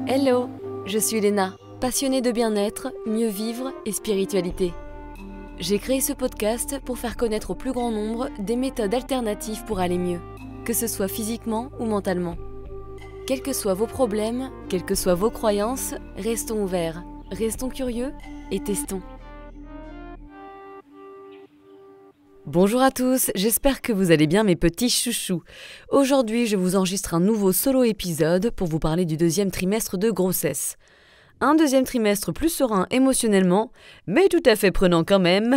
Hello, je suis Léna, passionnée de bien-être, mieux vivre et spiritualité. J'ai créé ce podcast pour faire connaître au plus grand nombre des méthodes alternatives pour aller mieux, que ce soit physiquement ou mentalement. Quels que soient vos problèmes, quelles que soient vos croyances, restons ouverts, restons curieux et testons. Bonjour à tous, j'espère que vous allez bien mes petits chouchous. Aujourd'hui, je vous enregistre un nouveau solo épisode pour vous parler du deuxième trimestre de grossesse. Un deuxième trimestre plus serein émotionnellement, mais tout à fait prenant quand même.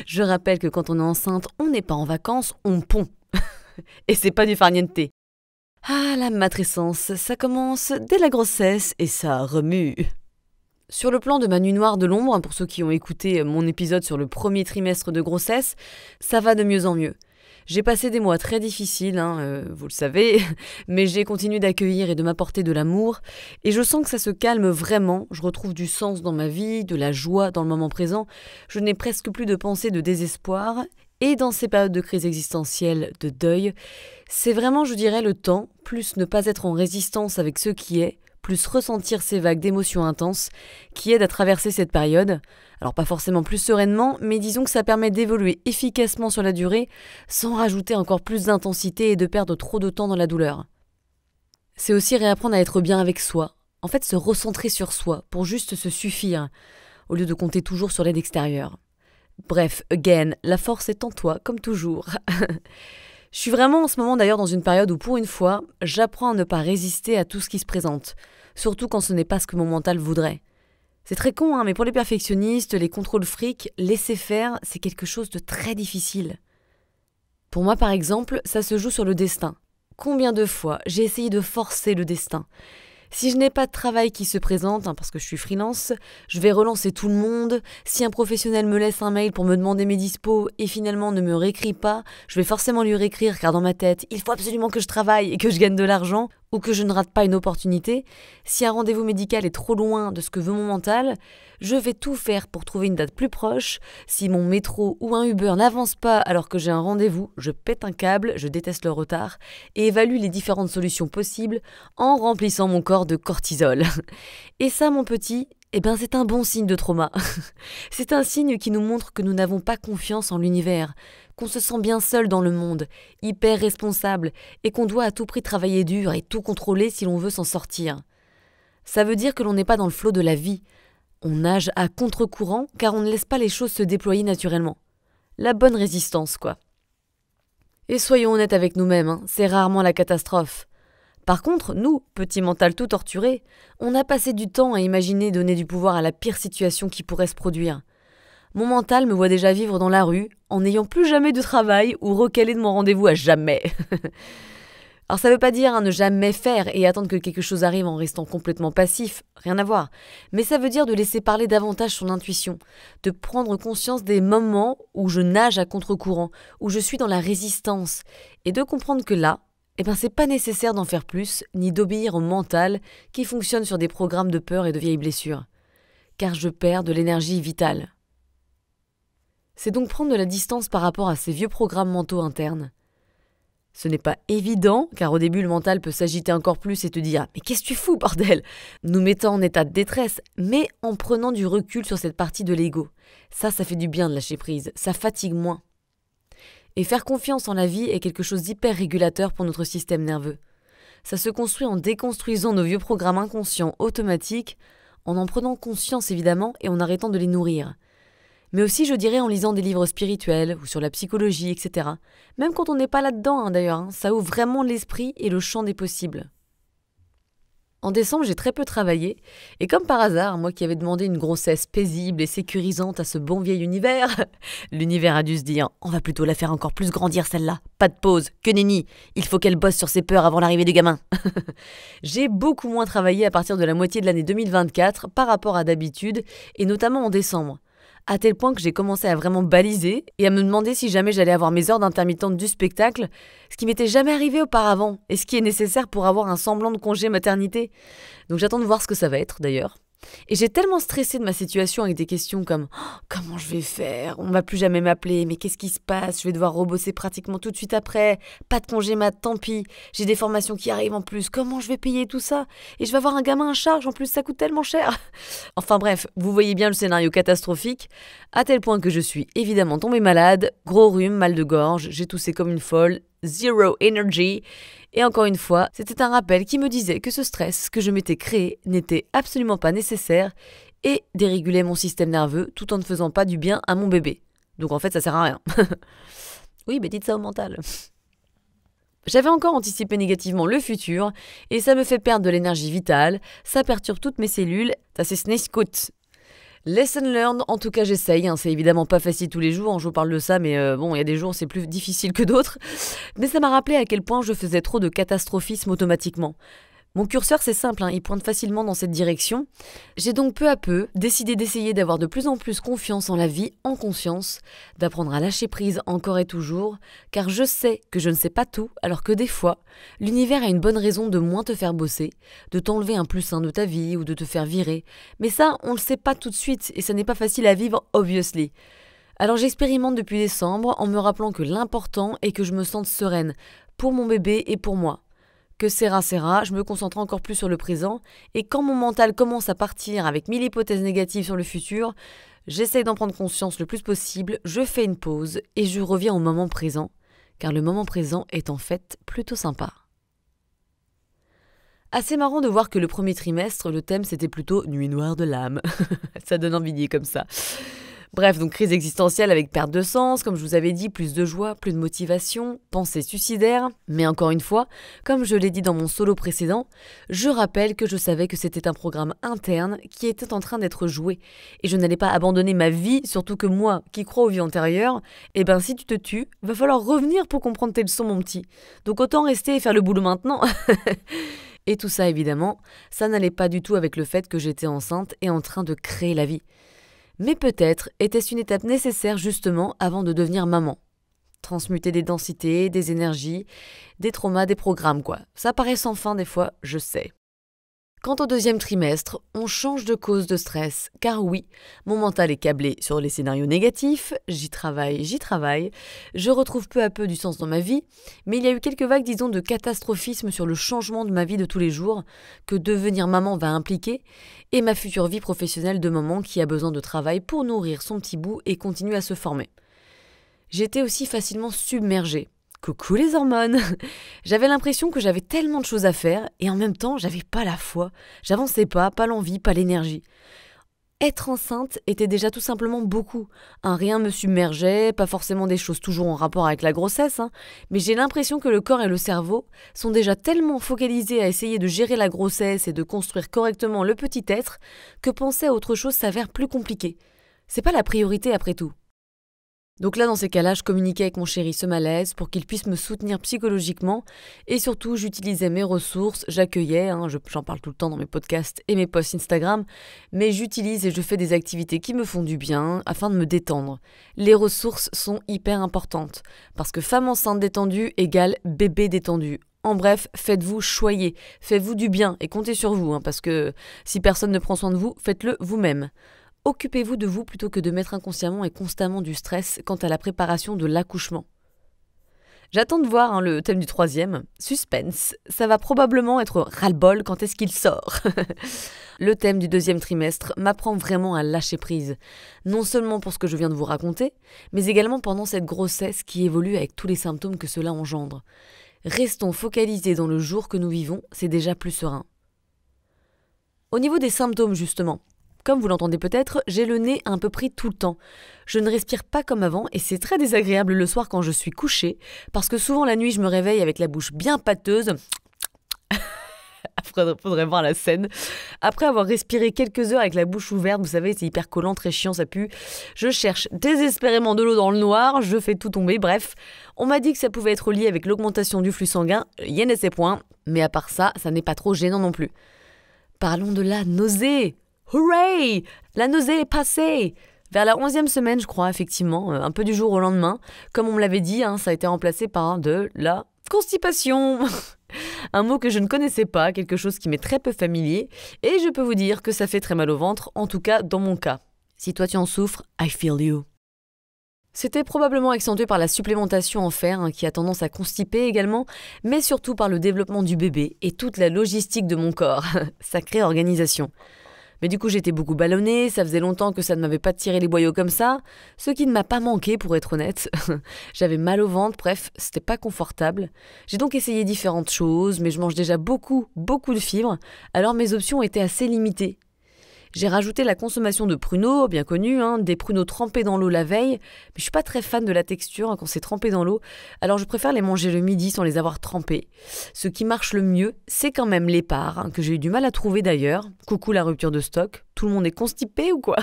Je rappelle que quand on est enceinte, on n'est pas en vacances, on pond. Et c'est pas du farniente. Ah, la matrescence, ça commence dès la grossesse et ça remue. Sur le plan de ma nuit noire de l'ombre, pour ceux qui ont écouté mon épisode sur le premier trimestre de grossesse, ça va de mieux en mieux. J'ai passé des mois très difficiles, vous le savez, mais j'ai continué d'accueillir et de m'apporter de l'amour, et je sens que ça se calme vraiment, je retrouve du sens dans ma vie, de la joie dans le moment présent, je n'ai presque plus de pensée de désespoir, et dans ces périodes de crise existentielle, de deuil, c'est vraiment, je dirais, le temps, plus ne pas être en résistance avec ce qui est, plus ressentir ces vagues d'émotions intenses qui aident à traverser cette période. Alors pas forcément plus sereinement, mais disons que ça permet d'évoluer efficacement sur la durée sans rajouter encore plus d'intensité et de perdre trop de temps dans la douleur. C'est aussi réapprendre à être bien avec soi, en fait se recentrer sur soi pour juste se suffire, au lieu de compter toujours sur l'aide extérieure. Bref, again, la force est en toi, comme toujours. Je suis vraiment en ce moment d'ailleurs dans une période où pour une fois, j'apprends à ne pas résister à tout ce qui se présente, surtout quand ce n'est pas ce que mon mental voudrait. C'est très con, mais pour les perfectionnistes, les contrôles fric, laisser faire, c'est quelque chose de très difficile. Pour moi par exemple, ça se joue sur le destin. Combien de fois j'ai essayé de forcer le destin ? Si je n'ai pas de travail qui se présente, parce que je suis freelance, je vais relancer tout le monde. Si un professionnel me laisse un mail pour me demander mes dispos et finalement ne me réécrit pas, je vais forcément lui réécrire car dans ma tête, il faut absolument que je travaille et que je gagne de l'argent ou que je ne rate pas une opportunité. Si un rendez-vous médical est trop loin de ce que veut mon mental, je vais tout faire pour trouver une date plus proche. Si mon métro ou un Uber n'avance pas alors que j'ai un rendez-vous, je pète un câble, je déteste le retard et évalue les différentes solutions possibles en remplissant mon corps de cortisol. Et ça, mon petit, c'est un bon signe de trauma. C'est un signe qui nous montre que nous n'avons pas confiance en l'univers, qu'on se sent bien seul dans le monde, hyper responsable, et qu'on doit à tout prix travailler dur et tout contrôler si l'on veut s'en sortir. Ça veut dire que l'on n'est pas dans le flot de la vie. On nage à contre-courant car on ne laisse pas les choses se déployer naturellement. La bonne résistance, quoi. Et soyons honnêtes avec nous-mêmes, c'est rarement la catastrophe. Par contre, nous, petits mental tout torturés, on a passé du temps à imaginer donner du pouvoir à la pire situation qui pourrait se produire. Mon mental me voit déjà vivre dans la rue, en n'ayant plus jamais de travail ou recaler de mon rendez-vous à jamais. Alors ça veut pas dire ne jamais faire et attendre que quelque chose arrive en restant complètement passif, rien à voir. Mais ça veut dire de laisser parler davantage son intuition, de prendre conscience des moments où je nage à contre-courant, où je suis dans la résistance, et de comprendre que là, c'est pas nécessaire d'en faire plus, ni d'obéir au mental qui fonctionne sur des programmes de peur et de vieilles blessures. Car je perds de l'énergie vitale. C'est donc prendre de la distance par rapport à ces vieux programmes mentaux internes. Ce n'est pas évident, car au début le mental peut s'agiter encore plus et te dire « Mais qu'est-ce que tu fous, bordel ?» nous mettant en état de détresse, mais en prenant du recul sur cette partie de l'ego. Ça fait du bien de lâcher prise, ça fatigue moins. Et faire confiance en la vie est quelque chose d'hyper régulateur pour notre système nerveux. Ça se construit en déconstruisant nos vieux programmes inconscients automatiques, en prenant conscience évidemment et en arrêtant de les nourrir. Mais aussi, je dirais, en lisant des livres spirituels ou sur la psychologie, etc. Même quand on n'est pas là-dedans, d'ailleurs, ça ouvre vraiment l'esprit et le champ des possibles. En décembre, j'ai très peu travaillé, et comme par hasard, moi qui avais demandé une grossesse paisible et sécurisante à ce bon vieil univers, l'univers a dû se dire « On va plutôt la faire encore plus grandir celle-là, pas de pause, que nenni, il faut qu'elle bosse sur ses peurs avant l'arrivée du gamin !» J'ai beaucoup moins travaillé à partir de la moitié de l'année 2024 par rapport à d'habitude, et notamment en décembre. À tel point que j'ai commencé à vraiment baliser et à me demander si jamais j'allais avoir mes heures d'intermittente du spectacle, ce qui m'était jamais arrivé auparavant et ce qui est nécessaire pour avoir un semblant de congé maternité. Donc j'attends de voir ce que ça va être d'ailleurs. Et j'ai tellement stressé de ma situation avec des questions comme comment je vais faire? On va plus jamais m'appeler, mais qu'est-ce qui se passe? Je vais devoir rebosser pratiquement tout de suite après. Pas de congé mat, tant pis. J'ai des formations qui arrivent en plus. Comment je vais payer tout ça? Et je vais avoir un gamin à charge, en plus ça coûte tellement cher. Enfin bref, vous voyez bien le scénario catastrophique, à tel point que je suis évidemment tombée malade, gros rhume, mal de gorge, j'ai toussé comme une folle, zero energy. Et encore une fois, c'était un rappel qui me disait que ce stress que je m'étais créé n'était absolument pas nécessaire et dérégulait mon système nerveux tout en ne faisant pas du bien à mon bébé. Donc en fait, ça sert à rien. Oui, mais dites ça au mental. J'avais encore anticipé négativement le futur et ça me fait perdre de l'énergie vitale, ça perturbe toutes mes cellules, ça c'est Sneezkoot. Lesson learned, en tout cas j'essaye, c'est évidemment pas facile tous les jours, je vous parle de ça, mais bon, il y a des jours c'est plus difficile que d'autres. Mais ça m'a rappelé à quel point je faisais trop de catastrophisme automatiquement. Mon curseur c'est simple, il pointe facilement dans cette direction. J'ai donc peu à peu décidé d'essayer d'avoir de plus en plus confiance en la vie, en conscience, d'apprendre à lâcher prise encore et toujours, car je sais que je ne sais pas tout, alors que des fois, l'univers a une bonne raison de moins te faire bosser, de t'enlever un plus un de ta vie ou de te faire virer. Mais ça, on le sait pas tout de suite et ça n'est pas facile à vivre, obviously. Alors j'expérimente depuis décembre en me rappelant que l'important est que je me sente sereine, pour mon bébé et pour moi. Que c'est rare, je me concentre encore plus sur le présent, et quand mon mental commence à partir avec 1000 hypothèses négatives sur le futur, j'essaye d'en prendre conscience le plus possible, je fais une pause et je reviens au moment présent, car le moment présent est en fait plutôt sympa. Assez marrant de voir que le premier trimestre, le thème c'était plutôt Nuit noire de l'âme. Ça donne envie d'y comme ça. Bref, donc crise existentielle avec perte de sens, comme je vous avais dit, plus de joie, plus de motivation, pensée suicidaire. Mais encore une fois, comme je l'ai dit dans mon solo précédent, je rappelle que je savais que c'était un programme interne qui était en train d'être joué. Et je n'allais pas abandonner ma vie, surtout que moi, qui crois aux vies antérieures, si tu te tues, va falloir revenir pour comprendre tes leçons, mon petit. Donc autant rester et faire le boulot maintenant. Et tout ça, évidemment, ça n'allait pas du tout avec le fait que j'étais enceinte et en train de créer la vie. Mais peut-être était-ce une étape nécessaire justement avant de devenir maman. Transmuter des densités, des énergies, des traumas, des programmes quoi. Ça paraît sans fin des fois, je sais. Quant au deuxième trimestre, on change de cause de stress, car oui, mon mental est câblé sur les scénarios négatifs, j'y travaille, je retrouve peu à peu du sens dans ma vie, mais il y a eu quelques vagues, disons, de catastrophisme sur le changement de ma vie de tous les jours que devenir maman va impliquer, et ma future vie professionnelle de maman qui a besoin de travail pour nourrir son petit bout et continuer à se former. J'étais aussi facilement submergée. Coucou les hormones! J'avais l'impression que j'avais tellement de choses à faire et en même temps, j'avais pas la foi. J'avançais pas l'envie, pas l'énergie. Être enceinte était déjà tout simplement beaucoup. Rien me submergeait, pas forcément des choses toujours en rapport avec la grossesse, mais j'ai l'impression que le corps et le cerveau sont déjà tellement focalisés à essayer de gérer la grossesse et de construire correctement le petit être que penser à autre chose s'avère plus compliqué. C'est pas la priorité après tout. Donc là, dans ces cas-là, je communiquais avec mon chéri ce malaise pour qu'il puisse me soutenir psychologiquement et surtout, j'utilisais mes ressources, j'accueillais, j'en parle tout le temps dans mes podcasts et mes posts Instagram, mais j'utilise et je fais des activités qui me font du bien afin de me détendre. Les ressources sont hyper importantes parce que femme enceinte détendue égale bébé détendu. En bref, faites-vous choyer, faites-vous du bien et comptez sur vous, parce que si personne ne prend soin de vous, faites-le vous-même. Occupez-vous de vous plutôt que de mettre inconsciemment et constamment du stress quant à la préparation de l'accouchement. J'attends de voir le thème du troisième. Suspense. Ça va probablement être ras-le-bol quand est-ce qu'il sort. Le thème du deuxième trimestre m'apprend vraiment à lâcher prise. Non seulement pour ce que je viens de vous raconter, mais également pendant cette grossesse qui évolue avec tous les symptômes que cela engendre. Restons focalisés dans le jour que nous vivons, c'est déjà plus serein. Au niveau des symptômes justement, comme vous l'entendez peut-être, j'ai le nez un peu pris tout le temps. Je ne respire pas comme avant et c'est très désagréable le soir quand je suis couchée, parce que souvent la nuit je me réveille avec la bouche bien pâteuse. Faudrait voir la scène. Après avoir respiré quelques heures avec la bouche ouverte, vous savez, c'est hyper collant, très chiant, ça pue. Je cherche désespérément de l'eau dans le noir, je fais tout tomber, bref. On m'a dit que ça pouvait être lié avec l'augmentation du flux sanguin, y en a ses points, mais à part ça, ça n'est pas trop gênant non plus. Parlons de la nausée. Hooray! La nausée est passée! Vers la 11e semaine, je crois, effectivement, un peu du jour au lendemain. Comme on me l'avait dit, ça a été remplacé par de la constipation. Un mot que je ne connaissais pas, quelque chose qui m'est très peu familier, et je peux vous dire que ça fait très mal au ventre, en tout cas dans mon cas. Si toi tu en souffres, I feel you. C'était probablement accentué par la supplémentation en fer, qui a tendance à constiper également, mais surtout par le développement du bébé et toute la logistique de mon corps. Sacrée organisation. Mais du coup j'étais beaucoup ballonnée, ça faisait longtemps que ça ne m'avait pas tiré les boyaux comme ça, ce qui ne m'a pas manqué pour être honnête. J'avais mal au ventre, bref, c'était pas confortable. J'ai donc essayé différentes choses, mais je mange déjà beaucoup de fibres, alors mes options étaient assez limitées. J'ai rajouté la consommation de pruneaux, bien connus, des pruneaux trempés dans l'eau la veille, mais je suis pas très fan de la texture quand c'est trempé dans l'eau, alors je préfère les manger le midi sans les avoir trempés. Ce qui marche le mieux, c'est quand même l'épar, que j'ai eu du mal à trouver d'ailleurs. Coucou la rupture de stock, tout le monde est constipé ou quoi?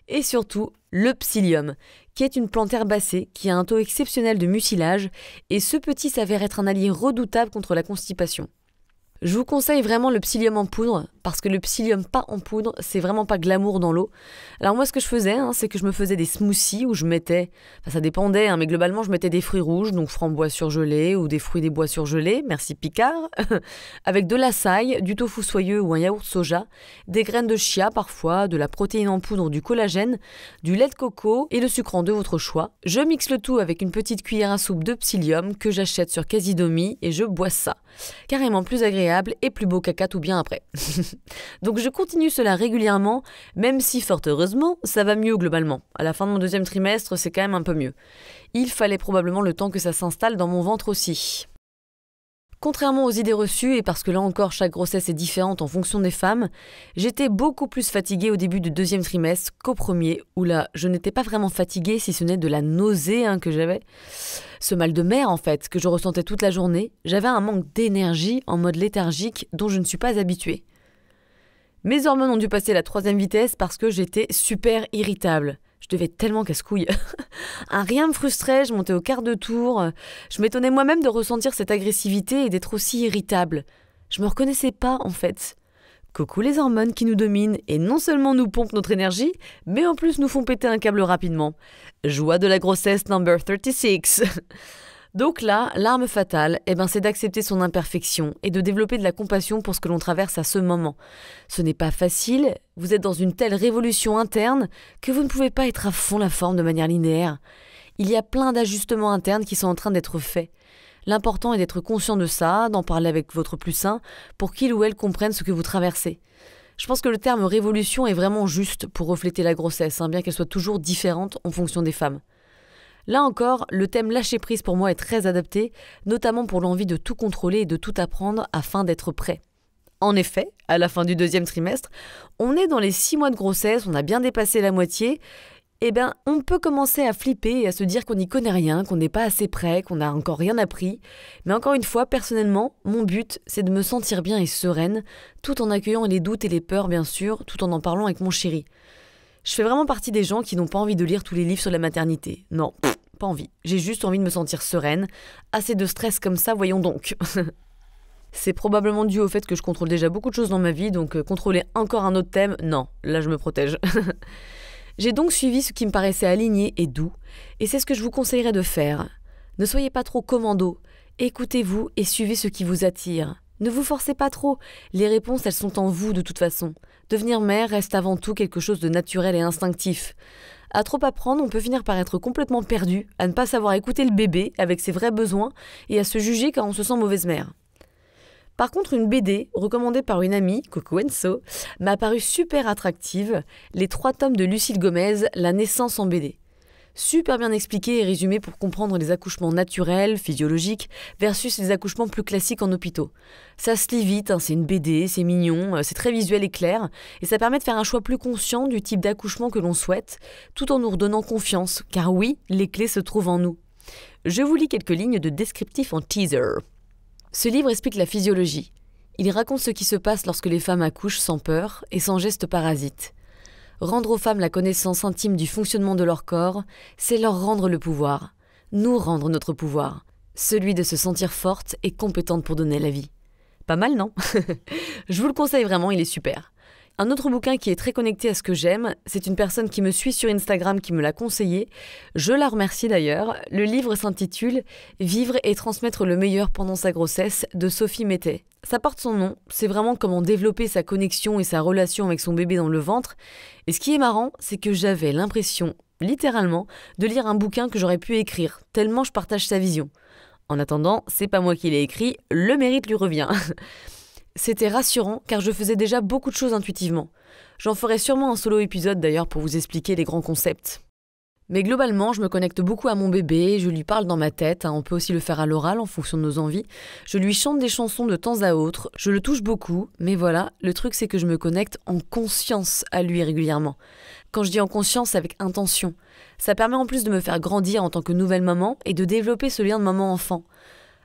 Et surtout, le psyllium, qui est une plante herbacée qui a un taux exceptionnel de mucilage, et ce petit s'avère être un allié redoutable contre la constipation. Je vous conseille vraiment le psyllium en poudre, parce que le psyllium pas en poudre, c'est vraiment pas glamour dans l'eau. Alors moi ce que je faisais, c'est que je me faisais des smoothies où je mettais, ça dépendait, mais globalement je mettais des fruits rouges, donc framboises surgelées ou des fruits des bois surgelés, merci Picard, avec de l'açaï, du tofu soyeux ou un yaourt soja, des graines de chia parfois, de la protéine en poudre, du collagène, du lait de coco et le sucrant de votre choix. Je mixe le tout avec une petite cuillère à soupe de psyllium que j'achète sur Casidomi et je bois ça. Carrément plus agréable et plus beau caca tout bien après. Donc je continue cela régulièrement, même si fort heureusement, ça va mieux globalement. À la fin de mon deuxième trimestre, c'est quand même un peu mieux. Il fallait probablement le temps que ça s'installe dans mon ventre aussi. Contrairement aux idées reçues, et parce que là encore chaque grossesse est différente en fonction des femmes, j'étais beaucoup plus fatiguée au début du deuxième trimestre qu'au premier, où là je n'étais pas vraiment fatiguée si ce n'est de la nausée que j'avais. Ce mal de mer en fait, que je ressentais toute la journée, j'avais un manque d'énergie en mode léthargique dont je ne suis pas habituée. Mes hormones ont dû passer la 3e vitesse parce que j'étais super irritable. Je devais être tellement casse-couille. Rien me frustrait, je montais au quart de tour. Je m'étonnais moi-même de ressentir cette agressivité et d'être aussi irritable. Je me reconnaissais pas, en fait. Coucou les hormones qui nous dominent et non seulement nous pompent notre énergie, mais en plus nous font péter un câble rapidement. Joie de la grossesse number 36. Donc là, l'arme fatale, c'est d'accepter son imperfection et de développer de la compassion pour ce que l'on traverse à ce moment. Ce n'est pas facile, vous êtes dans une telle révolution interne que vous ne pouvez pas être à fond la forme de manière linéaire. Il y a plein d'ajustements internes qui sont en train d'être faits. L'important est d'être conscient de ça, d'en parler avec votre plus sain, pour qu'il ou elle comprenne ce que vous traversez. Je pense que le terme révolution est vraiment juste pour refléter la grossesse, bien qu'elle soit toujours différente en fonction des femmes. Là encore, le thème lâcher prise pour moi est très adapté, notamment pour l'envie de tout contrôler et de tout apprendre afin d'être prêt. En effet, à la fin du deuxième trimestre, on est dans les 6 mois de grossesse, on a bien dépassé la moitié, on peut commencer à flipper et à se dire qu'on n'y connaît rien, qu'on n'est pas assez prêt, qu'on n'a encore rien appris. Mais encore une fois, personnellement, mon but, c'est de me sentir bien et sereine, tout en accueillant les doutes et les peurs, bien sûr, tout en parlant avec mon chéri. Je fais vraiment partie des gens qui n'ont pas envie de lire tous les livres sur la maternité. Non, pas envie. J'ai juste envie de me sentir sereine. Assez de stress comme ça, voyons donc. C'est probablement dû au fait que je contrôle déjà beaucoup de choses dans ma vie, donc contrôler encore un autre thème, non, là je me protège. J'ai donc suivi ce qui me paraissait aligné et doux, et c'est ce que je vous conseillerais de faire. Ne soyez pas trop commando, écoutez-vous et suivez ce qui vous attire. Ne vous forcez pas trop, les réponses elles sont en vous de toute façon. Devenir mère reste avant tout quelque chose de naturel et instinctif. À trop apprendre, on peut finir par être complètement perdu, à ne pas savoir écouter le bébé avec ses vrais besoins et à se juger quand on se sent mauvaise mère. Par contre, une BD, recommandée par une amie, coucou Enso, m'a paru super attractive, les 3 tomes de Lucille Gomez, La naissance en BD. Super bien expliqué et résumé pour comprendre les accouchements naturels, physiologiques, versus les accouchements plus classiques en hôpitaux. Ça se lit vite, c'est une BD, c'est mignon, c'est très visuel et clair, et ça permet de faire un choix plus conscient du type d'accouchement que l'on souhaite, tout en nous redonnant confiance, car oui, les clés se trouvent en nous. Je vous lis quelques lignes de descriptif en teaser. Ce livre explique la physiologie. Il raconte ce qui se passe lorsque les femmes accouchent sans peur et sans gestes parasites. Rendre aux femmes la connaissance intime du fonctionnement de leur corps, c'est leur rendre le pouvoir. Nous rendre notre pouvoir. Celui de se sentir forte et compétente pour donner la vie. Pas mal, non? Je vous le conseille vraiment, il est super. Un autre bouquin qui est très connecté à ce que j'aime, c'est une personne qui me suit sur Instagram qui me l'a conseillé. Je la remercie d'ailleurs. Le livre s'intitule « Vivre et transmettre le meilleur pendant sa grossesse » de Sophie Mettet. Ça porte son nom, c'est vraiment comment développer sa connexion et sa relation avec son bébé dans le ventre. Et ce qui est marrant, c'est que j'avais l'impression, littéralement, de lire un bouquin que j'aurais pu écrire, tellement je partage sa vision. En attendant, c'est pas moi qui l'ai écrit, le mérite lui revient. C'était rassurant car je faisais déjà beaucoup de choses intuitivement. J'en ferai sûrement un solo épisode d'ailleurs pour vous expliquer les grands concepts. Mais globalement, je me connecte beaucoup à mon bébé, je lui parle dans ma tête, on peut aussi le faire à l'oral en fonction de nos envies. Je lui chante des chansons de temps à autre, je le touche beaucoup, mais voilà, le truc c'est que je me connecte en conscience à lui régulièrement. Quand je dis en conscience, c'est avec intention. Ça permet en plus de me faire grandir en tant que nouvelle maman et de développer ce lien de maman-enfant.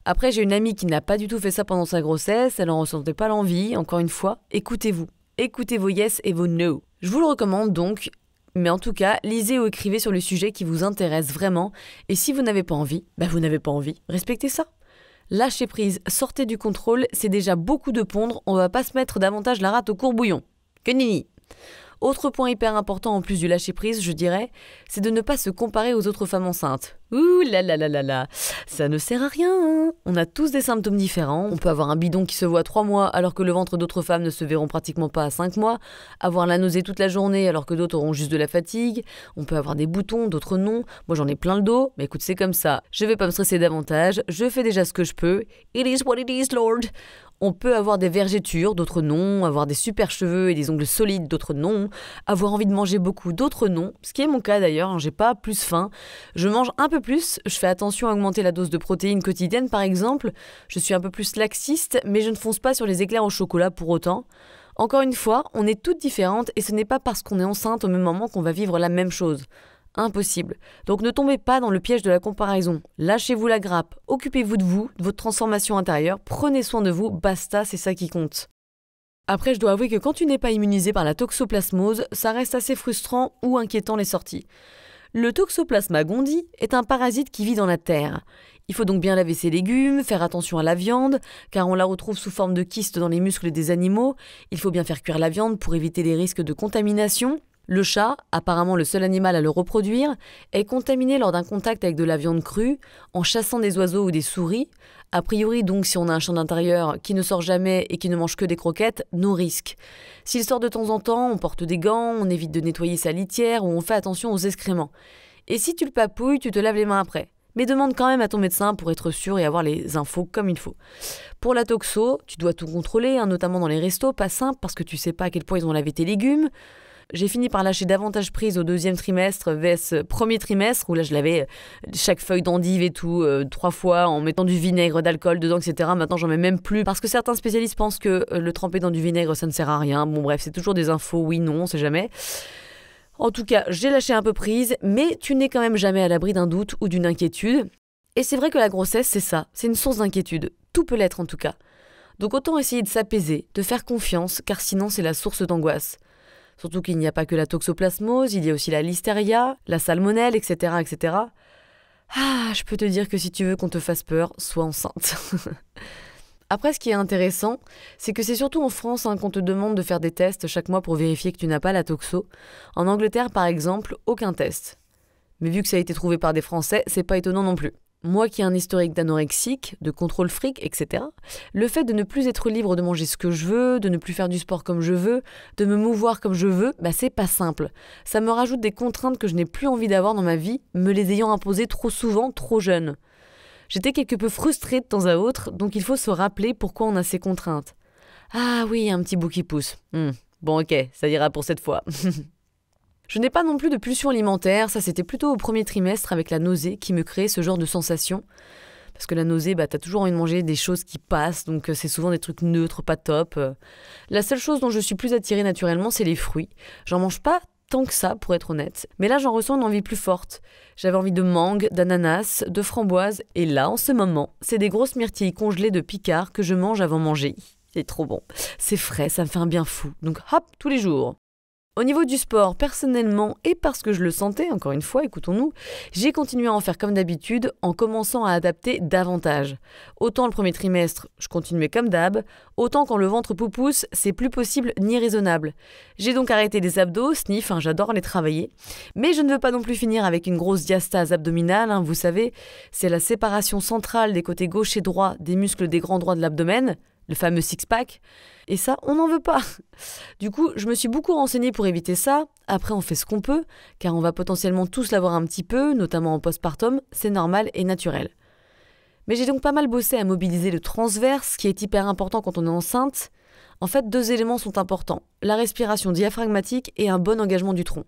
Après, j'ai une amie qui n'a pas du tout fait ça pendant sa grossesse, elle n'en ressentait pas l'envie, encore une fois, écoutez-vous. Écoutez vos yes et vos no. Je vous le recommande donc, mais en tout cas, lisez ou écrivez sur le sujet qui vous intéresse vraiment, et si vous n'avez pas envie, vous n'avez pas envie, respectez ça. Lâchez prise, sortez du contrôle, c'est déjà beaucoup de pondre, on va pas se mettre davantage la rate au courbouillon. Que nini. Autre point hyper important en plus du lâcher-prise, je dirais, c'est de ne pas se comparer aux autres femmes enceintes. Ouh là là là là là, ça ne sert à rien, hein. On a tous des symptômes différents, on peut avoir un bidon qui se voit à 3 mois alors que le ventre d'autres femmes ne se verront pratiquement pas à 5 mois, avoir la nausée toute la journée alors que d'autres auront juste de la fatigue, on peut avoir des boutons, d'autres non, moi j'en ai plein le dos, mais écoute c'est comme ça, je vais pas me stresser davantage, je fais déjà ce que je peux, it is what it is Lord. On peut avoir des vergetures, d'autres non, avoir des super cheveux et des ongles solides, d'autres non, avoir envie de manger beaucoup, d'autres non, ce qui est mon cas d'ailleurs, j'ai pas plus faim, je mange un peu plus, je fais attention à augmenter la dose de protéines quotidienne par exemple, je suis un peu plus laxiste, mais je ne fonce pas sur les éclairs au chocolat pour autant. Encore une fois, on est toutes différentes et ce n'est pas parce qu'on est enceinte au même moment qu'on va vivre la même chose. Impossible. Donc ne tombez pas dans le piège de la comparaison. Lâchez-vous la grappe, occupez-vous de vous, de votre transformation intérieure, prenez soin de vous, basta, c'est ça qui compte. Après, je dois avouer que quand tu n'es pas immunisé par la toxoplasmose, ça reste assez frustrant ou inquiétant les sorties. Le Toxoplasma gondii est un parasite qui vit dans la terre. Il faut donc bien laver ses légumes, faire attention à la viande, car on la retrouve sous forme de kystes dans les muscles des animaux. Il faut bien faire cuire la viande pour éviter les risques de contamination. Le chat, apparemment le seul animal à le reproduire, est contaminé lors d'un contact avec de la viande crue, en chassant des oiseaux ou des souris. A priori donc, si on a un chat d'intérieur qui ne sort jamais et qui ne mange que des croquettes, no risque. S'il sort de temps en temps, on porte des gants, on évite de nettoyer sa litière ou on fait attention aux excréments. Et si tu le papouilles, tu te laves les mains après. Mais demande quand même à ton médecin pour être sûr et avoir les infos comme il faut. Pour la toxo, tu dois tout contrôler, notamment dans les restos, pas simple parce que tu sais pas à quel point ils ont lavé tes légumes. J'ai fini par lâcher davantage prise au 2e trimestre vs 1er trimestre où là je lavais chaque feuille d'endive et tout 3 fois en mettant du vinaigre, d'alcool dedans, etc. Maintenant j'en mets même plus parce que certains spécialistes pensent que le tremper dans du vinaigre ça ne sert à rien. Bon bref, c'est toujours des infos, oui, non, on sait jamais. En tout cas, j'ai lâché un peu prise, mais tu n'es quand même jamais à l'abri d'un doute ou d'une inquiétude. Et c'est vrai que la grossesse, c'est ça, c'est une source d'inquiétude. Tout peut l'être en tout cas. Donc autant essayer de s'apaiser, de faire confiance, car sinon c'est la source d'angoisse. Surtout qu'il n'y a pas que la toxoplasmose, il y a aussi la listeria, la salmonelle, etc., etc. Ah, je peux te dire que si tu veux qu'on te fasse peur, sois enceinte. Après, ce qui est intéressant, c'est que c'est surtout en France qu'on te demande de faire des tests chaque mois pour vérifier que tu n'as pas la toxo. En Angleterre, par exemple, aucun test. Mais vu que ça a été trouvé par des Français, c'est pas étonnant non plus. Moi qui ai un historique d'anorexique, de contrôle fric, etc., le fait de ne plus être libre de manger ce que je veux, de ne plus faire du sport comme je veux, de me mouvoir comme je veux, c'est pas simple. Ça me rajoute des contraintes que je n'ai plus envie d'avoir dans ma vie, me les ayant imposées trop souvent, trop jeune. J'étais quelque peu frustrée de temps à autre, donc il faut se rappeler pourquoi on a ces contraintes. Ah oui, un petit bout qui pousse. Bon ok, ça ira pour cette fois. Je n'ai pas non plus de pulsion alimentaire, ça c'était plutôt au 1er trimestre avec la nausée qui me créait ce genre de sensation. Parce que la nausée, t'as toujours envie de manger des choses qui passent, donc c'est souvent des trucs neutres, pas top. La seule chose dont je suis plus attirée naturellement, c'est les fruits. J'en mange pas tant que ça, pour être honnête. Mais là, j'en ressens une envie plus forte. J'avais envie de mangue, d'ananas, de framboise, et là, en ce moment, c'est des grosses myrtilles congelées de Picard que je mange avant manger. C'est trop bon. C'est frais, ça me fait un bien fou. Donc hop, tous les jours. Au niveau du sport, personnellement, et parce que je le sentais, encore une fois, écoutons-nous, j'ai continué à en faire comme d'habitude en commençant à adapter davantage. Autant le premier trimestre, je continuais comme d'hab, autant quand le ventre poupousse, c'est plus possible ni raisonnable. J'ai donc arrêté les abdos, sniff, j'adore les travailler, mais je ne veux pas non plus finir avec une grosse diastase abdominale, vous savez, c'est la séparation centrale des côtés gauche et droit des muscles des grands droits de l'abdomen, le fameux six-pack, et ça, on n'en veut pas. Du coup, je me suis beaucoup renseignée pour éviter ça. Après, on fait ce qu'on peut, car on va potentiellement tous l'avoir un petit peu, notamment en postpartum, c'est normal et naturel. Mais j'ai donc pas mal bossé à mobiliser le transverse, qui est hyper important quand on est enceinte. En fait, 2 éléments sont importants, la respiration diaphragmatique et un bon engagement du tronc.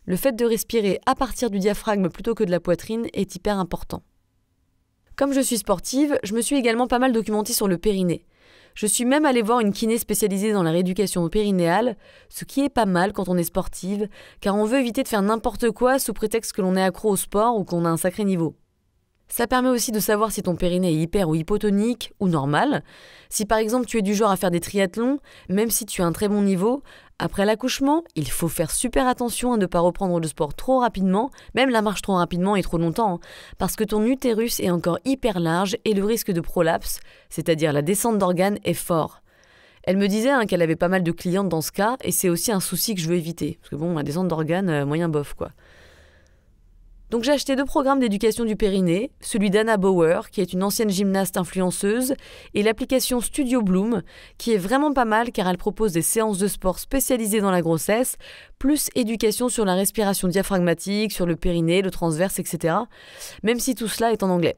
Le fait de respirer à partir du diaphragme plutôt que de la poitrine est hyper important. Comme je suis sportive, je me suis également pas mal documentée sur le périnée. Je suis même allée voir une kiné spécialisée dans la rééducation périnéale, ce qui est pas mal quand on est sportive, car on veut éviter de faire n'importe quoi sous prétexte que l'on est accro au sport ou qu'on a un sacré niveau. Ça permet aussi de savoir si ton périnée est hyper ou hypotonique ou normal. Si par exemple tu es du genre à faire des triathlons, même si tu as un très bon niveau, après l'accouchement, il faut faire super attention à ne pas reprendre le sport trop rapidement, même la marche trop rapidement et trop longtemps, parce que ton utérus est encore hyper large et le risque de prolapse, c'est-à-dire la descente d'organes, est fort. Elle me disait qu'elle avait pas mal de clientes dans ce cas, et c'est aussi un souci que je veux éviter, parce que la descente d'organes, moyen bof quoi. Donc j'ai acheté 2 programmes d'éducation du périnée, celui d'Anna Bauer, qui est une ancienne gymnaste influenceuse, et l'application Studio Bloom, qui est vraiment pas mal car elle propose des séances de sport spécialisées dans la grossesse, plus éducation sur la respiration diaphragmatique, sur le périnée, le transverse, etc. Même si tout cela est en anglais.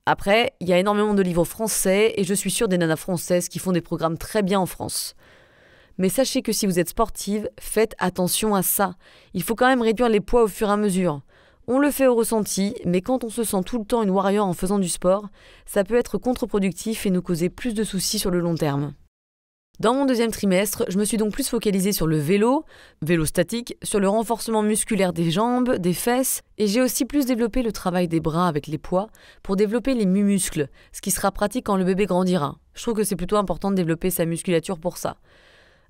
Après, il y a énormément de livres français, et je suis sûre des nanas françaises qui font des programmes très bien en France. Mais sachez que si vous êtes sportive, faites attention à ça. Il faut quand même réduire les poids au fur et à mesure. On le fait au ressenti, mais quand on se sent tout le temps une warrior en faisant du sport, ça peut être contre-productif et nous causer plus de soucis sur le long terme. Dans mon 2e trimestre, je me suis donc plus focalisée sur le vélo statique, sur le renforcement musculaire des jambes, des fesses, et j'ai aussi plus développé le travail des bras avec les poids pour développer les muscles, ce qui sera pratique quand le bébé grandira. Je trouve que c'est plutôt important de développer sa musculature pour ça.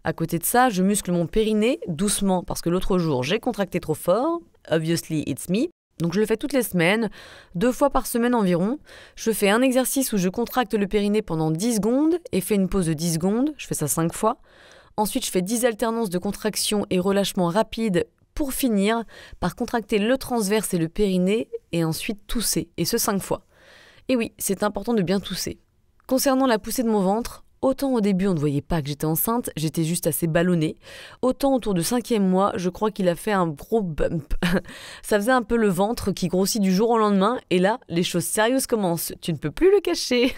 À côté de ça, je muscle mon périnée doucement parce que l'autre jour, j'ai contracté trop fort. Obviously, it's me. Donc je le fais toutes les semaines, 2 fois par semaine environ. Je fais un exercice où je contracte le périnée pendant 10 secondes et fais une pause de 10 secondes. Je fais ça 5 fois. Ensuite, je fais 10 alternances de contraction et relâchement rapide pour finir par contracter le transverse et le périnée et ensuite tousser. Et ce 5 fois. Et oui, c'est important de bien tousser. Concernant la poussée de mon ventre, autant au début on ne voyait pas que j'étais enceinte, j'étais juste assez ballonnée, autant autour du 5e mois, je crois qu'il a fait un gros bump. Ça faisait un peu le ventre qui grossit du jour au lendemain, et là, les choses sérieuses commencent, tu ne peux plus le cacher.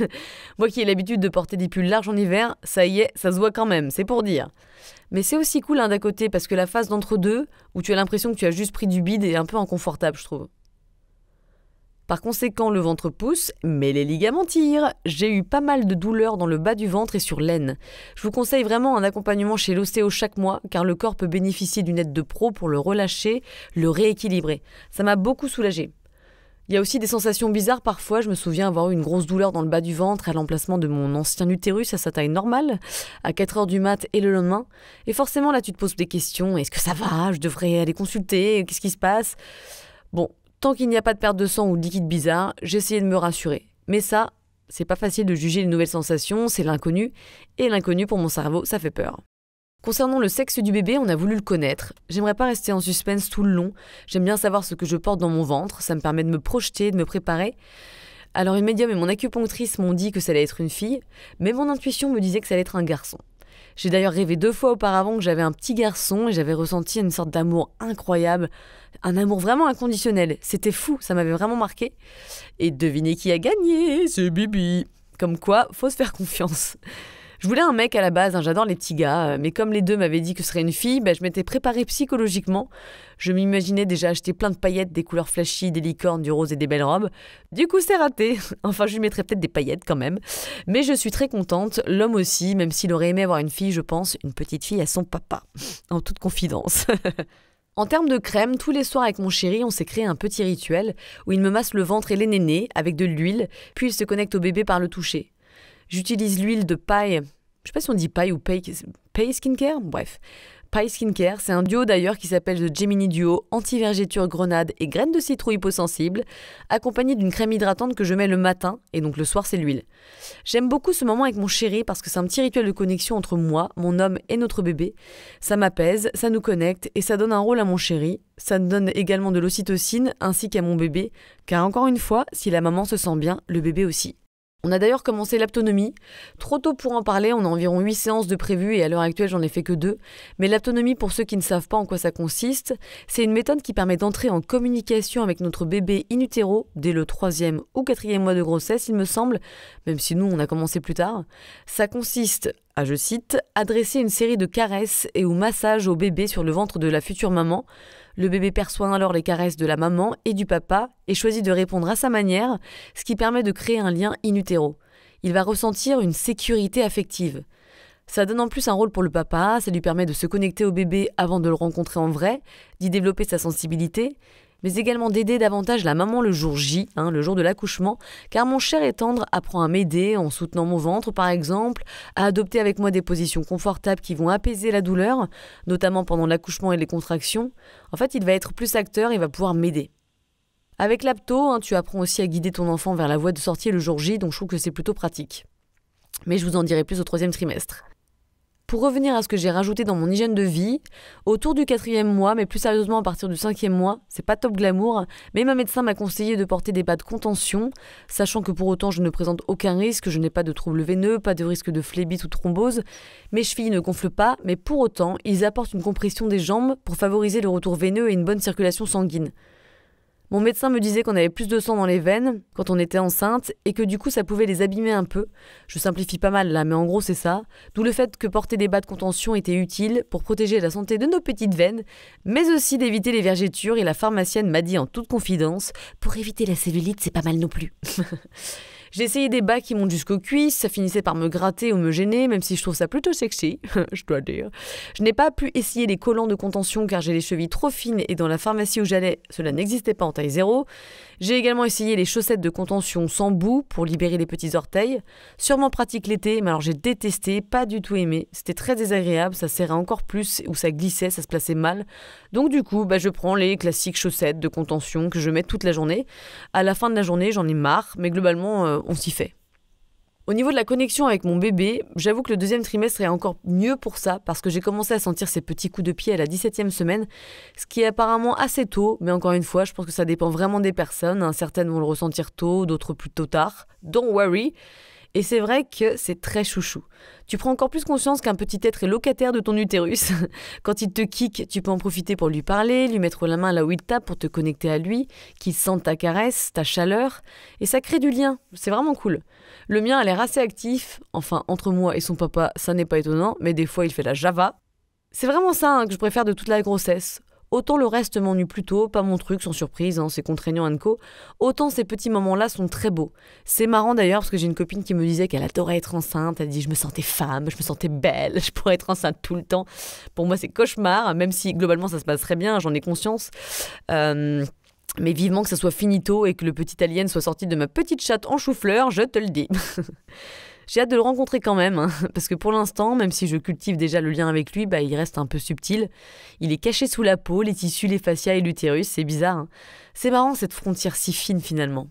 Moi qui ai l'habitude de porter des pulls larges en hiver, ça y est, ça se voit quand même, c'est pour dire. Mais c'est aussi cool d'un côté, parce que la phase d'entre-deux, où tu as l'impression que tu as juste pris du bide, est un peu inconfortable, je trouve. Par conséquent, le ventre pousse, mais les ligaments tirent. J'ai eu pas mal de douleurs dans le bas du ventre et sur l'aine. Je vous conseille vraiment un accompagnement chez l'ostéo chaque mois, car le corps peut bénéficier d'une aide de pro pour le relâcher, le rééquilibrer. Ça m'a beaucoup soulagée. Il y a aussi des sensations bizarres parfois. Je me souviens avoir eu une grosse douleur dans le bas du ventre à l'emplacement de mon ancien utérus à sa taille normale, à 4h du mat et le lendemain. Et forcément, là, tu te poses des questions. Est-ce que ça va ? Je devrais aller consulter ? Qu'est-ce qui se passe ? Bon. Tant qu'il n'y a pas de perte de sang ou de liquide bizarre, j'essayais de me rassurer. Mais ça, c'est pas facile de juger les nouvelles sensations, c'est l'inconnu. Et l'inconnu, pour mon cerveau, ça fait peur. Concernant le sexe du bébé, on a voulu le connaître. J'aimerais pas rester en suspense tout le long. J'aime bien savoir ce que je porte dans mon ventre. Ça me permet de me projeter, de me préparer. Alors une médium et mon acupunctrice m'ont dit que ça allait être une fille, mais mon intuition me disait que ça allait être un garçon. J'ai d'ailleurs rêvé 2 fois auparavant que j'avais un petit garçon et j'avais ressenti une sorte d'amour incroyable, un amour vraiment inconditionnel. C'était fou, ça m'avait vraiment marqué. Et devinez qui a gagné, c'est Bibi. Comme quoi, faut se faire confiance. Je voulais un mec à la base, j'adore les petits gars, mais comme les 2 m'avaient dit que ce serait une fille, je m'étais préparée psychologiquement. Je m'imaginais déjà acheter plein de paillettes, des couleurs flashy, des licornes, du rose et des belles robes. Du coup, c'est raté. Enfin, je lui mettrais peut-être des paillettes quand même. Mais je suis très contente, l'homme aussi, même s'il aurait aimé avoir une fille, je pense, une petite fille à son papa. En toute confidence. En termes de crème, tous les soirs avec mon chéri, on s'est créé un petit rituel où il me masse le ventre et les nénés avec de l'huile, puis il se connecte au bébé par le toucher. J'utilise l'huile de paille, je sais pas si on dit paille ou paille skincare, bref. Pai Skincare, c'est un duo d'ailleurs qui s'appelle The Gemini Duo, anti-vergéture grenade et graines de citrouille hyposensible, accompagné d'une crème hydratante que je mets le matin, et donc le soir c'est l'huile. J'aime beaucoup ce moment avec mon chéri parce que c'est un petit rituel de connexion entre moi, mon homme et notre bébé. Ça m'apaise, ça nous connecte et ça donne un rôle à mon chéri. Ça me donne également de l'ocytocine ainsi qu'à mon bébé, car encore une fois, si la maman se sent bien, le bébé aussi. On a d'ailleurs commencé l'aptonomie. Trop tôt pour en parler, on a environ 8 séances de prévues et à l'heure actuelle j'en ai fait que 2. Mais l'aptonomie, pour ceux qui ne savent pas en quoi ça consiste, c'est une méthode qui permet d'entrer en communication avec notre bébé in utero dès le 3e ou 4e mois de grossesse, il me semble, même si nous on a commencé plus tard. Ça consiste à, je cite, adresser une série de caresses et ou massages au bébé sur le ventre de la future maman. Le bébé perçoit alors les caresses de la maman et du papa et choisit de répondre à sa manière, ce qui permet de créer un lien in utero. Il va ressentir une sécurité affective. Ça donne en plus un rôle pour le papa, ça lui permet de se connecter au bébé avant de le rencontrer en vrai, d'y développer sa sensibilité, mais également d'aider davantage la maman le jour J, le jour de l'accouchement, car mon cher et tendre apprend à m'aider en soutenant mon ventre par exemple, à adopter avec moi des positions confortables qui vont apaiser la douleur, notamment pendant l'accouchement et les contractions. En fait, il va être plus acteur et va pouvoir m'aider. Avec l'apto, tu apprends aussi à guider ton enfant vers la voie de sortie le jour J, donc je trouve que c'est plutôt pratique. Mais je vous en dirai plus au 3e trimestre. Pour revenir à ce que j'ai rajouté dans mon hygiène de vie, autour du 4e mois, mais plus sérieusement à partir du 5e mois, c'est pas top glamour, mais ma médecin m'a conseillé de porter des bas de contention, sachant que pour autant je ne présente aucun risque, je n'ai pas de troubles veineux, pas de risque de phlébite ou thrombose, mes chevilles ne gonflent pas, mais pour autant, ils apportent une compression des jambes pour favoriser le retour veineux et une bonne circulation sanguine. Mon médecin me disait qu'on avait plus de sang dans les veines quand on était enceinte et que du coup ça pouvait les abîmer un peu. Je simplifie pas mal là, mais en gros c'est ça. D'où le fait que porter des bas de contention était utile pour protéger la santé de nos petites veines, mais aussi d'éviter les vergetures et la pharmacienne m'a dit en toute confidence, pour éviter la cellulite c'est pas mal non plus. J'ai essayé des bas qui montent jusqu'aux cuisses, ça finissait par me gratter ou me gêner, même si je trouve ça plutôt sexy, je dois dire. Je n'ai pas pu essayer les collants de contention car j'ai les chevilles trop fines et dans la pharmacie où j'allais, cela n'existait pas en taille 0. J'ai également essayé les chaussettes de contention sans bout pour libérer les petits orteils. Sûrement pratique l'été, mais alors j'ai détesté, pas du tout aimé. C'était très désagréable, ça serrait encore plus ou ça glissait, ça se plaçait mal. Donc du coup, je prends les classiques chaussettes de contention que je mets toute la journée. À la fin de la journée, j'en ai marre, mais globalement, on s'y fait. Au niveau de la connexion avec mon bébé, j'avoue que le 2e trimestre est encore mieux pour ça parce que j'ai commencé à sentir ces petits coups de pied à la 17e semaine, ce qui est apparemment assez tôt, mais encore une fois, je pense que ça dépend vraiment des personnes. Certaines vont le ressentir tôt, d'autres plutôt tard. Don't worry. Et c'est vrai que c'est très chouchou. Tu prends encore plus conscience qu'un petit être est locataire de ton utérus. Quand il te kick, tu peux en profiter pour lui parler, lui mettre la main là où il tape pour te connecter à lui, qu'il sente ta caresse, ta chaleur. Et ça crée du lien. C'est vraiment cool. Le mien a l'air assez actif. Enfin, entre moi et son papa, ça n'est pas étonnant, mais des fois il fait la java. C'est vraiment ça que je préfère de toute la grossesse. Autant le reste m'ennuie plutôt, pas mon truc, sans surprise, c'est contraignant &co. Autant ces petits moments-là sont très beaux. C'est marrant d'ailleurs parce que j'ai une copine qui me disait qu'elle adorait être enceinte. Elle dit je me sentais femme, je me sentais belle, je pourrais être enceinte tout le temps. Pour moi c'est cauchemar, même si globalement ça se passe très bien, j'en ai conscience. Mais vivement que ça soit finito et que le petit alien soit sorti de ma petite chatte en chou-fleur, je te le dis. J'ai hâte de le rencontrer quand même, parce que pour l'instant, même si je cultive déjà le lien avec lui, il reste un peu subtil. Il est caché sous la peau, les tissus, les fascias et l'utérus, c'est bizarre. C'est marrant cette frontière si fine finalement.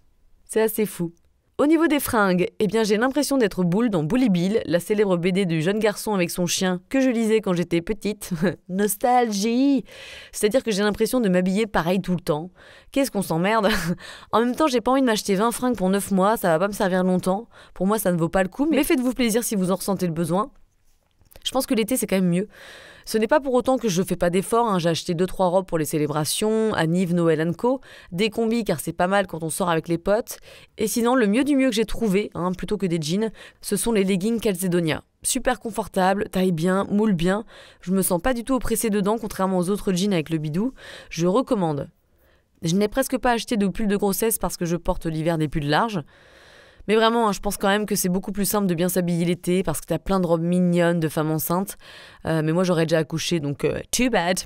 C'est assez fou. Au niveau des fringues, j'ai l'impression d'être Boule dans Bully Bill, la célèbre BD du jeune garçon avec son chien que je lisais quand j'étais petite. Nostalgie! C'est-à-dire que j'ai l'impression de m'habiller pareil tout le temps. Qu'est-ce qu'on s'emmerde? En même temps, j'ai pas envie de m'acheter 20 fringues pour 9 mois, ça va pas me servir longtemps. Pour moi, ça ne vaut pas le coup, mais faites-vous plaisir si vous en ressentez le besoin. Je pense que l'été, c'est quand même mieux. Ce n'est pas pour autant que je fais pas d'efforts, j'ai acheté 2-3 robes pour les célébrations, Anniv, Noël &Co, des combis car c'est pas mal quand on sort avec les potes, et sinon le mieux du mieux que j'ai trouvé, plutôt que des jeans, ce sont les leggings Calzedonia. Super confortable, taille bien, moule bien, je me sens pas du tout oppressée dedans contrairement aux autres jeans avec le bidou, je recommande. Je n'ai presque pas acheté de pull de grossesse parce que je porte l'hiver des pulls larges. Mais vraiment, je pense quand même que c'est beaucoup plus simple de bien s'habiller l'été parce que t'as plein de robes mignonnes de femmes enceintes. Mais moi, j'aurais déjà accouché, donc too bad.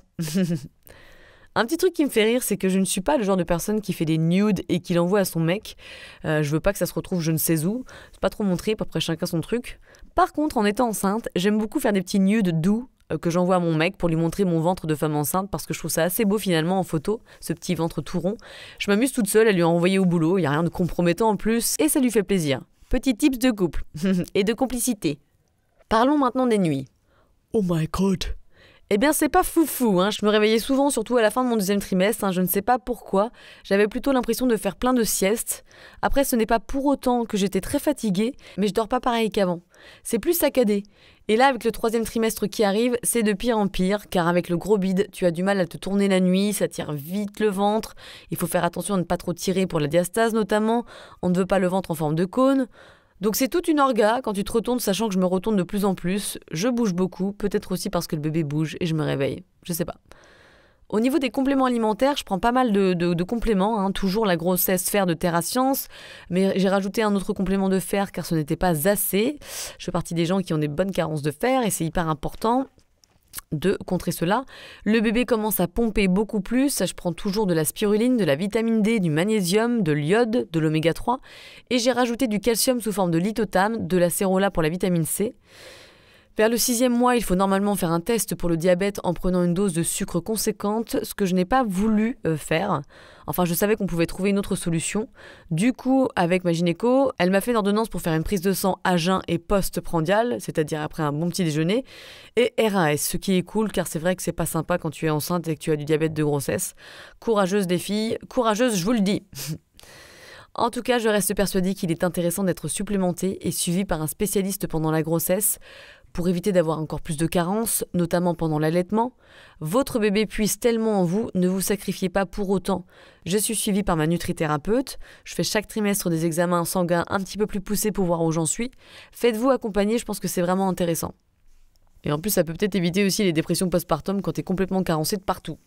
Un petit truc qui me fait rire, c'est que je ne suis pas le genre de personne qui fait des nudes et qui l'envoie à son mec. Je veux pas que ça se retrouve je ne sais où. C'est pas trop mon trip, après chacun son truc. Par contre, en étant enceinte, j'aime beaucoup faire des petits nudes doux, que j'envoie à mon mec pour lui montrer mon ventre de femme enceinte parce que je trouve ça assez beau finalement en photo, ce petit ventre tout rond. Je m'amuse toute seule à lui envoyer au boulot, il n'y a rien de compromettant en plus et ça lui fait plaisir. Petit tips de couple et de complicité. Parlons maintenant des nuits. Oh my god. Eh bien, c'est pas foufou, je me réveillais souvent, surtout à la fin de mon deuxième trimestre, je ne sais pas pourquoi. J'avais plutôt l'impression de faire plein de siestes. Après, ce n'est pas pour autant que j'étais très fatiguée, mais je dors pas pareil qu'avant. C'est plus saccadé. Et là, avec le troisième trimestre qui arrive, c'est de pire en pire, car avec le gros bide, tu as du mal à te tourner la nuit, ça tire vite le ventre. Il faut faire attention à ne pas trop tirer pour la diastase notamment. On ne veut pas le ventre en forme de cône. Donc c'est toute une orga quand tu te retournes, sachant que je me retourne de plus en plus. Je bouge beaucoup, peut-être aussi parce que le bébé bouge et je me réveille. Je sais pas. Au niveau des compléments alimentaires, je prends pas mal de compléments. Toujours la grossesse fer de Terra Science, mais j'ai rajouté un autre complément de fer car ce n'était pas assez. Je fais partie des gens qui ont des bonnes carences de fer et c'est hyper important de contrer cela. Le bébé commence à pomper beaucoup plus, je prends toujours de la spiruline, de la vitamine D, du magnésium, de l'iode, de l'oméga 3 et j'ai rajouté du calcium sous forme de lithothame, de la cérola pour la vitamine C. Vers le 6e mois, il faut normalement faire un test pour le diabète en prenant une dose de sucre conséquente, ce que je n'ai pas voulu faire. Enfin, je savais qu'on pouvait trouver une autre solution. Du coup, avec ma gynéco, elle m'a fait une ordonnance pour faire une prise de sang à jeun et post-prandial, c'est-à-dire après un bon petit déjeuner, et RAS, ce qui est cool car c'est vrai que c'est pas sympa quand tu es enceinte et que tu as du diabète de grossesse. Courageuse les filles, courageuse, je vous le dis. En tout cas, je reste persuadée qu'il est intéressant d'être supplémenté et suivi par un spécialiste pendant la grossesse pour éviter d'avoir encore plus de carences, notamment pendant l'allaitement. Votre bébé puise tellement en vous, ne vous sacrifiez pas pour autant. Je suis suivie par ma nutrithérapeute, je fais chaque trimestre des examens sanguins un petit peu plus poussés pour voir où j'en suis. Faites-vous accompagner, je pense que c'est vraiment intéressant. Et en plus, ça peut peut-être éviter aussi les dépressions postpartum quand t'es complètement carencé de partout.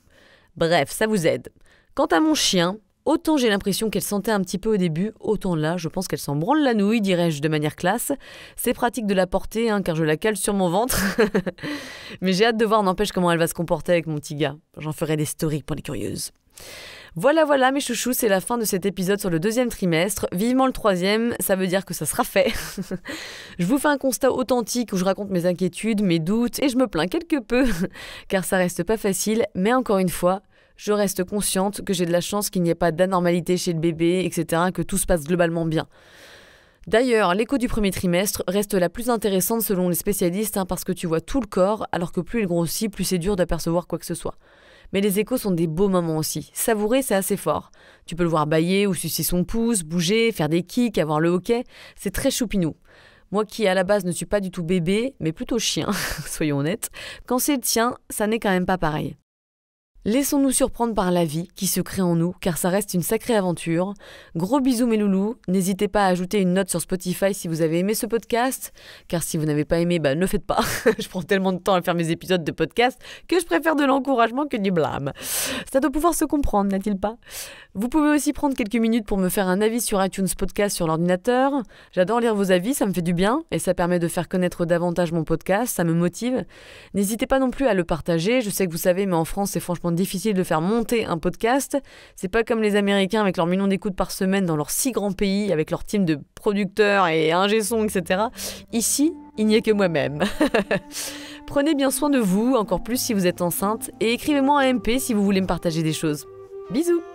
Bref, ça vous aide. Quant à mon chien, autant j'ai l'impression qu'elle sentait un petit peu au début, autant là, je pense qu'elle s'en branle la nouille, dirais-je de manière classe. C'est pratique de la porter, car je la cale sur mon ventre. Mais j'ai hâte de voir, n'empêche, comment elle va se comporter avec mon petit gars. J'en ferai des stories pour les curieuses. Voilà mes chouchous, c'est la fin de cet épisode sur le deuxième trimestre. Vivement le troisième, ça veut dire que ça sera fait. Je vous fais un constat authentique où je raconte mes inquiétudes, mes doutes, et je me plains quelque peu, car ça reste pas facile, mais encore une fois, je reste consciente que j'ai de la chance qu'il n'y ait pas d'anormalité chez le bébé, etc., que tout se passe globalement bien. D'ailleurs, l'écho du premier trimestre reste la plus intéressante selon les spécialistes, parce que tu vois tout le corps, alors que plus il grossit, plus c'est dur d'apercevoir quoi que ce soit. Mais les échos sont des beaux moments aussi. Savourer, c'est assez fort. Tu peux le voir bâiller ou sucer son pouce, bouger, faire des kicks, avoir le hoquet. C'est très choupinou. Moi qui à la base ne suis pas du tout bébé, mais plutôt chien, soyons honnêtes, quand c'est le tien, ça n'est quand même pas pareil. Laissons-nous surprendre par la vie qui se crée en nous, car ça reste une sacrée aventure. Gros bisous mes loulous, n'hésitez pas à ajouter une note sur Spotify si vous avez aimé ce podcast, car si vous n'avez pas aimé, ne le faites pas. Je prends tellement de temps à faire mes épisodes de podcast que je préfère de l'encouragement que du blâme. Ça doit pouvoir se comprendre, n'a-t-il pas? Vous pouvez aussi prendre quelques minutes pour me faire un avis sur iTunes Podcast sur l'ordinateur. J'adore lire vos avis, ça me fait du bien et ça permet de faire connaître davantage mon podcast, ça me motive. N'hésitez pas non plus à le partager, je sais que vous savez, mais en France c'est franchement difficile de faire monter un podcast. C'est pas comme les Américains avec leurs millions d'écoutes par semaine dans leurs 6 grands pays, avec leur team de producteurs et ingé-sons, etc. Ici, il n'y a que moi-même. Prenez bien soin de vous, encore plus si vous êtes enceinte, et écrivez-moi un MP si vous voulez me partager des choses. Bisous!